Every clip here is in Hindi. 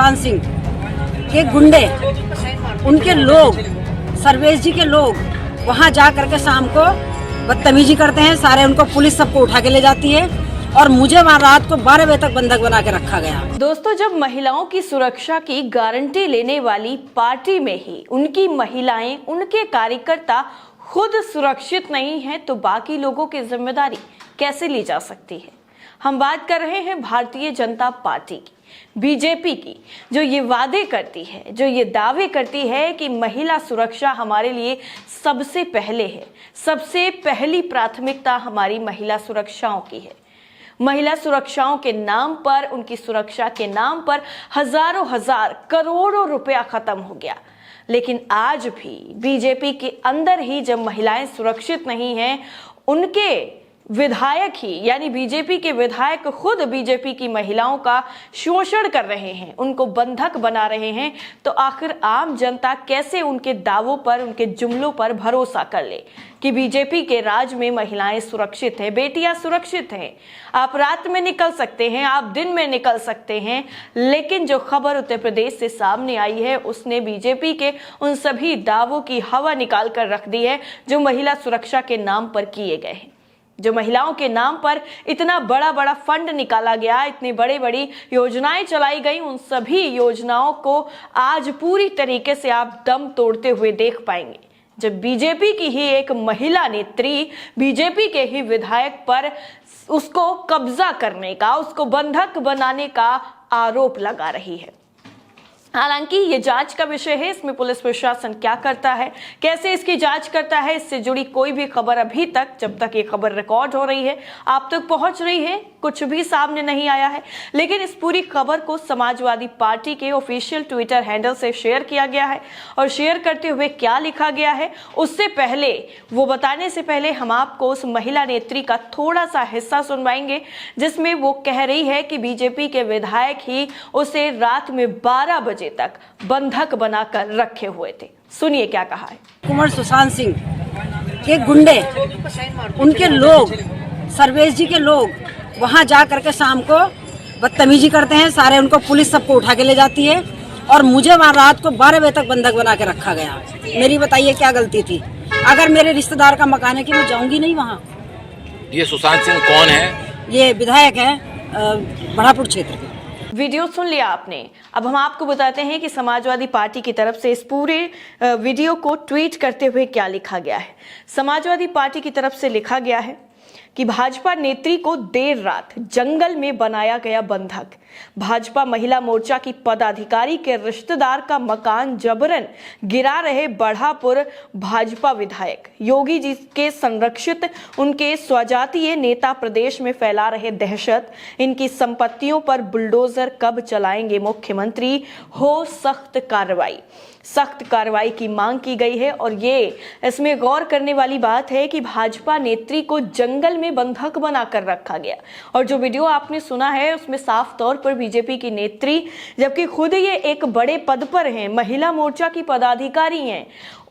सुशांत सिंह के गुंडे, उनके लोग, सर्वेश जी के लोग वहां जा करके शाम को बदतमीजी करते हैं। सारे उनको पुलिस सबको उठा के ले जाती है और मुझे वहाँ रात को 12 बजे तक बंधक बना के रखा गया। दोस्तों, जब महिलाओं की सुरक्षा की गारंटी लेने वाली पार्टी में ही उनकी महिलाएं, उनके कार्यकर्ता खुद सुरक्षित नहीं हैं, तो बाकी लोगों की जिम्मेदारी कैसे ली जा सकती है। हम बात कर रहे हैं भारतीय जनता पार्टी की, बीजेपी की, जो ये वादे करती है, जो ये दावे करती है कि महिला सुरक्षा हमारे लिए सबसे पहले है, सबसे पहली प्राथमिकता हमारी महिला सुरक्षाओं की है। महिला सुरक्षाओं के नाम पर, उनकी सुरक्षा के नाम पर हजारों हजार करोड़ों रुपया खत्म हो गया। लेकिन आज भी बीजेपी के अंदर ही जब महिलाएं सुरक्षित नहीं हैं, उनके विधायक ही यानी बीजेपी के विधायक खुद बीजेपी की महिलाओं का शोषण कर रहे हैं, उनको बंधक बना रहे हैं, तो आखिर आम जनता कैसे उनके दावों पर, उनके जुमलों पर भरोसा कर ले कि बीजेपी के राज में महिलाएं सुरक्षित हैं, बेटियां सुरक्षित हैं। आप रात में निकल सकते हैं, आप दिन में निकल सकते हैं, लेकिन जो खबर उत्तर प्रदेश से सामने आई है उसने बीजेपी के उन सभी दावों की हवा निकाल कर रख दी है जो महिला सुरक्षा के नाम पर किए गए हैं। जो महिलाओं के नाम पर इतना बड़ा बड़ा फंड निकाला गया, इतनी बड़ी बड़ी योजनाएं चलाई गई, उन सभी योजनाओं को आज पूरी तरीके से आप दम तोड़ते हुए देख पाएंगे जब बीजेपी की ही एक महिला नेत्री, बीजेपी के ही विधायक पर उसको कब्जा करने का, उसको बंधक बनाने का आरोप लगा रही है। हालांकि ये जांच का विषय है, इसमें पुलिस प्रशासन क्या करता है, कैसे इसकी जांच करता है, इससे जुड़ी कोई भी खबर अभी तक, जब तक ये खबर रिकॉर्ड हो रही है, आप तक पहुंच रही है, कुछ भी सामने नहीं आया है। लेकिन इस पूरी खबर को समाजवादी पार्टी के ऑफिशियल ट्विटर हैंडल से शेयर किया गया है और शेयर करते हुए क्या लिखा गया है, उससे पहले, वो बताने से पहले हम आपको उस महिला नेत्री का थोड़ा सा हिस्सा सुनवाएंगे जिसमें वो कह रही है कि बीजेपी के विधायक ही उसे रात में 12 बजे तक बंधक बनाकर रखे हुए थे। सुनिए क्या कहा है। कुमार सुशांत सिंह के गुंडे, उनके लोग, सर्वेश जी के लोग वहां जा करके शाम को बदतमीजी करते हैं। सारे उनको पुलिस सबको उठा के ले जाती है और मुझे वहाँ रात को 12 बजे तक बंधक बना के रखा गया। मेरी बताइए क्या गलती थी? अगर मेरे रिश्तेदार का मकान है कि मैं जाऊंगी नहीं वहाँ। ये सुशांत सिंह कौन है? ये विधायक है बढ़ापुर क्षेत्र के। वीडियो सुन लिया आपने। अब हम आपको बताते हैं कि समाजवादी पार्टी की तरफ से इस पूरे वीडियो को ट्वीट करते हुए क्या लिखा गया है। समाजवादी पार्टी की तरफ से लिखा गया है कि भाजपा नेत्री को देर रात जंगल में बनाया गया बंधक। भाजपा महिला मोर्चा की पदाधिकारी के रिश्तेदार का मकान जबरन गिरा रहे बढ़ापुर भाजपा विधायक। योगी जी के संरक्षित उनके स्वजातीय नेता प्रदेश में फैला रहे दहशत। इनकी संपत्तियों पर बुलडोजर कब चलाएंगे मुख्यमंत्री? हो सख्त कार्रवाई। सख्त कार्रवाई की मांग की गई है और ये इसमें गौर करने वाली बात है कि भाजपा नेत्री को जंगल में बंधक बनाकर रखा गया। और जो वीडियो आपने सुना है उसमें साफ तौर पर बीजेपी की नेत्री, जबकि खुद ये एक बड़े पद पर हैं, महिला मोर्चा की पदाधिकारी हैं,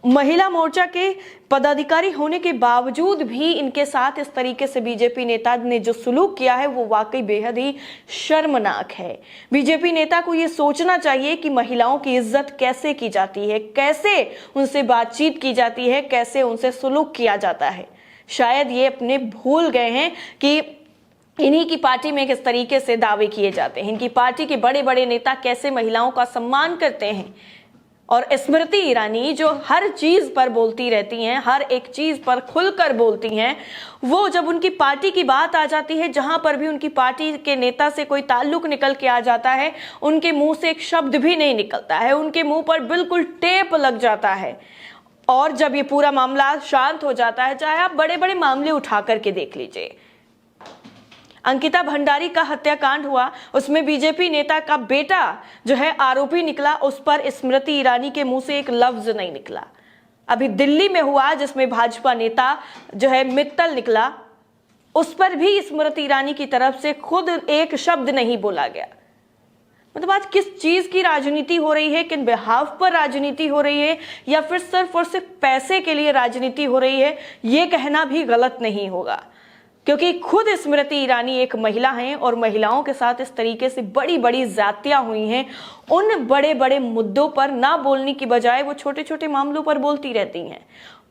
महिला मोर्चा के पदाधिकारी होने के बावजूद भी इनके साथ इस तरीके से बीजेपी नेता ने जो सुलूक किया है वो वाकई बेहद ही शर्मनाक है। बीजेपी नेता को ये सोचना चाहिए कि महिलाओं की इज्जत कैसे की जाती है, कैसे उनसे बातचीत की जाती है, कैसे उनसे सुलूक किया जाता है। शायद ये अपने भूल गए हैं कि इन्हीं की पार्टी में किस तरीके से दावे किए जाते हैं, इनकी पार्टी के बड़े बड़े नेता कैसे महिलाओं का सम्मान करते हैं। और स्मृति ईरानी जो हर चीज पर बोलती रहती हैं, हर एक चीज पर खुलकर बोलती हैं, वो जब उनकी पार्टी की बात आ जाती है, जहां पर भी उनकी पार्टी के नेता से कोई ताल्लुक निकल के आ जाता है, उनके मुंह से एक शब्द भी नहीं निकलता है, उनके मुंह पर बिल्कुल टेप लग जाता है। और जब ये पूरा मामला शांत हो जाता है, चाहे आप बड़े बड़े मामले उठा करके देख लीजिए, अंकिता भंडारी का हत्याकांड हुआ, उसमें बीजेपी नेता का बेटा जो है आरोपी निकला, उस पर स्मृति ईरानी के मुंह से एक लफ्ज नहीं निकला। अभी दिल्ली में हुआ जिसमें भाजपा नेता जो है मित्तल निकला, उस पर भी स्मृति ईरानी की तरफ से खुद एक शब्द नहीं बोला गया। मतलब आज किस चीज की राजनीति हो रही है, किन बिहाफ पर राजनीति हो रही है, या फिर सिर्फ और सिर्फ पैसे के लिए राजनीति हो रही है, ये कहना भी गलत नहीं होगा। क्योंकि खुद स्मृति ईरानी एक महिला हैं और महिलाओं के साथ इस तरीके से बड़ी बड़ी ज्यादतियां हुई हैं। उन बड़े बड़े मुद्दों पर ना बोलने की बजाय वो छोटे छोटे मामलों पर बोलती रहती हैं।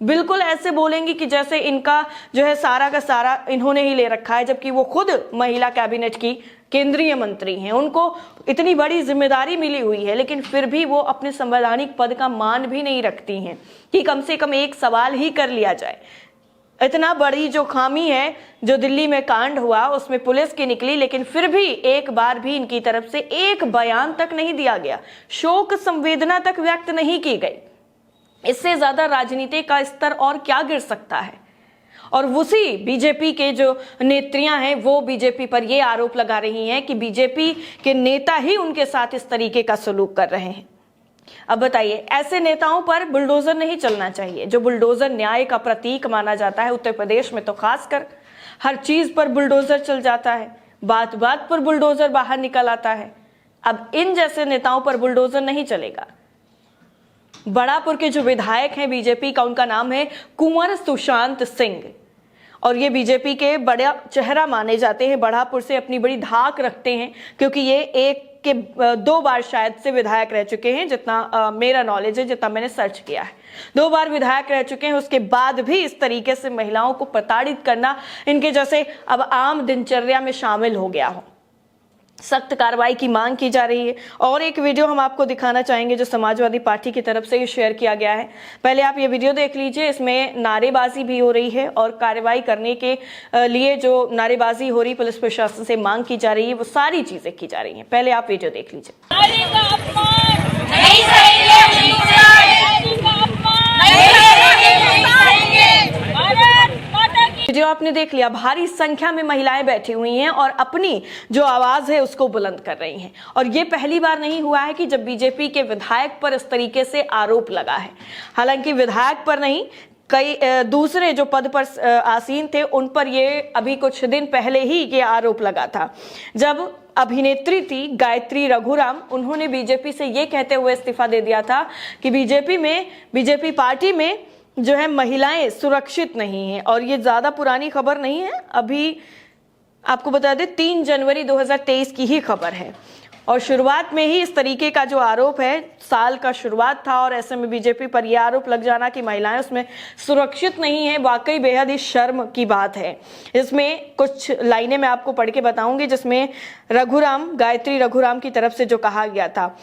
बिल्कुल ऐसे बोलेंगी कि जैसे इनका जो है सारा का सारा इन्होंने ही ले रखा है, जबकि वो खुद महिला कैबिनेट की केंद्रीय मंत्री हैं, उनको इतनी बड़ी जिम्मेदारी मिली हुई है, लेकिन फिर भी वो अपने संवैधानिक पद का मान भी नहीं रखती हैं कि कम से कम एक सवाल ही कर लिया जाए। इतना बड़ी जो खामी है जो दिल्ली में कांड हुआ उसमें पुलिस की निकली, लेकिन फिर भी एक बार भी इनकी तरफ से एक बयान तक नहीं दिया गया, शोक संवेदना तक व्यक्त नहीं की गई। इससे ज्यादा राजनीति का स्तर और क्या गिर सकता है। और उसी बीजेपी के जो नेत्रियां हैं वो बीजेपी पर ये आरोप लगा रही हैं कि बीजेपी के नेता ही उनके साथ इस तरीके का सलूक कर रहे हैं। अब बताइए, ऐसे नेताओं पर बुलडोजर नहीं चलना चाहिए। जो बुलडोजर न्याय का प्रतीक माना जाता है, उत्तर प्रदेश में तो खासकर हर चीज पर बुलडोजर चल जाता है, बात बात पर बुलडोजर बाहर निकल आता है। अब इन जैसे नेताओं पर बुलडोजर नहीं चलेगा। बड़ापुर के जो विधायक हैं बीजेपी का, उनका नाम है कुंवर सुशांत सिंह और ये बीजेपी के बड़ा चेहरा माने जाते हैं। बड़ापुर से अपनी बड़ी धाक रखते हैं क्योंकि ये एक के 2 बार शायद से विधायक रह चुके हैं, जितना मेरा नॉलेज है, जितना मैंने सर्च किया है। 2 बार विधायक रह चुके हैं, उसके बाद भी इस तरीके से महिलाओं को प्रताड़ित करना इनके जैसे अब आम दिनचर्या में शामिल हो गया हो। सख्त कार्रवाई की मांग की जा रही है। और एक वीडियो हम आपको दिखाना चाहेंगे जो समाजवादी पार्टी की तरफ से ये शेयर किया गया है। पहले आप ये वीडियो देख लीजिए। इसमें नारेबाजी भी हो रही है और कार्रवाई करने के लिए जो नारेबाजी हो रही, पुलिस प्रशासन से मांग की जा रही है, वो सारी चीजें की जा रही हैं। पहले आप वीडियो देख लीजिए। जो आपने देख लिया, भारी संख्या में महिलाएं बैठी हुई हैं और अपनी जो आवाज है उसको बुलंद कर रही हैं। और ये पहली बार नहीं हुआ है कि जब बीजेपी के विधायक पर इस तरीके से आरोप लगा है। हालांकि विधायक पर नहीं, कई दूसरे जो पद पर आसीन थे उन पर ये अभी कुछ दिन पहले ही ये आरोप लगा था, जब अभिनेत्री थी गायत्री रघुराम। उन्होंने बीजेपी से ये कहते हुए इस्तीफा दे दिया था कि बीजेपी पार्टी में जो है महिलाएं सुरक्षित नहीं हैं। और ये ज्यादा पुरानी खबर नहीं है, अभी आपको बता दें 3 जनवरी 2023 की ही खबर है। और शुरुआत में ही इस तरीके का जो आरोप है, साल का शुरुआत था और ऐसे में बीजेपी पर यह आरोप लग जाना कि महिलाएं उसमें सुरक्षित नहीं है, वाकई बेहद ही शर्म की बात है। इसमें कुछ लाइनें मैं आपको पढ़ के बताऊंगी जिसमें गायत्री रघुराम की तरफ से जो कहा गया था।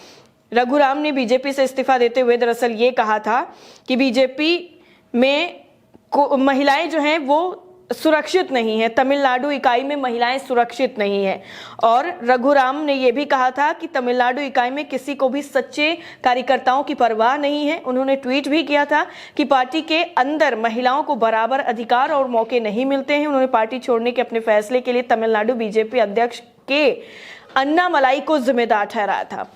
रघुराम ने बीजेपी से इस्तीफा देते हुए दरअसल ये कहा था कि बीजेपी में महिलाएं जो हैं वो सुरक्षित नहीं है, तमिलनाडु इकाई में महिलाएं सुरक्षित नहीं है। और रघुराम ने यह भी कहा था कि तमिलनाडु इकाई में किसी को भी सच्चे कार्यकर्ताओं की परवाह नहीं है। उन्होंने ट्वीट भी किया था कि पार्टी के अंदर महिलाओं को बराबर अधिकार और मौके नहीं मिलते हैं। उन्होंने पार्टी छोड़ने के अपने फैसले के लिए तमिलनाडु बीजेपी अध्यक्ष के अन्नामलाई को जिम्मेदार ठहराया था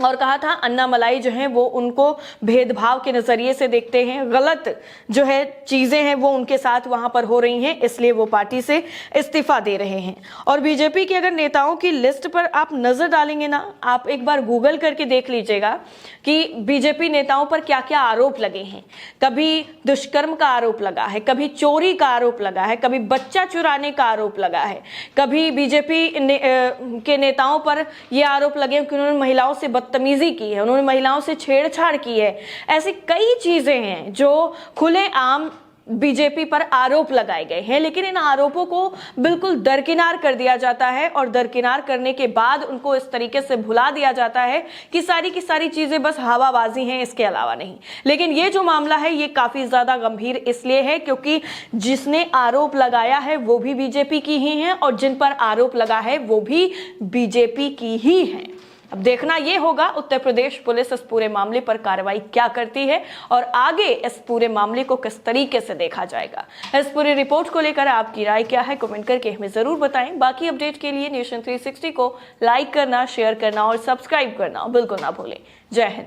और कहा था अन्नामलाई जो है वो उनको भेदभाव के नजरिए से देखते हैं, गलत जो है चीजें हैं वो उनके साथ वहां पर हो रही हैं, इसलिए वो पार्टी से इस्तीफा दे रहे हैं। और बीजेपी के अगर नेताओं की लिस्ट पर आप नजर डालेंगे ना, आप एक बार गूगल करके देख लीजिएगा कि बीजेपी नेताओं पर क्या क्या आरोप लगे हैं। कभी दुष्कर्म का आरोप लगा है, कभी चोरी का आरोप लगा है, कभी बच्चा चुराने का आरोप लगा है, कभी बीजेपी के नेताओं पर यह आरोप लगे कि उन्होंने महिलाओं से बदतमीजी की है, उन्होंने महिलाओं से छेड़छाड़ की है। ऐसी कई चीजें हैं जो खुलेआम बीजेपी पर आरोप लगाए गए हैं, लेकिन इन आरोपों को बिल्कुल दरकिनार कर दिया जाता है और दरकिनार करने के बाद उनको इस तरीके से भुला दिया जाता है कि सारी की सारी चीजें बस हवाबाजी हैं, इसके अलावा नहीं। लेकिन ये जो मामला है ये काफी ज्यादा गंभीर इसलिए है क्योंकि जिसने आरोप लगाया है वो भी बीजेपी की ही है और जिन पर आरोप लगा है वो भी बीजेपी की ही है। अब देखना यह होगा उत्तर प्रदेश पुलिस इस पूरे मामले पर कार्रवाई क्या करती है और आगे इस पूरे मामले को किस तरीके से देखा जाएगा। इस पूरी रिपोर्ट को लेकर आपकी राय क्या है, कमेंट करके हमें जरूर बताएं। बाकी अपडेट के लिए नेशन 360 को लाइक करना, शेयर करना और सब्सक्राइब करना बिल्कुल ना भूलें। जय हिंद।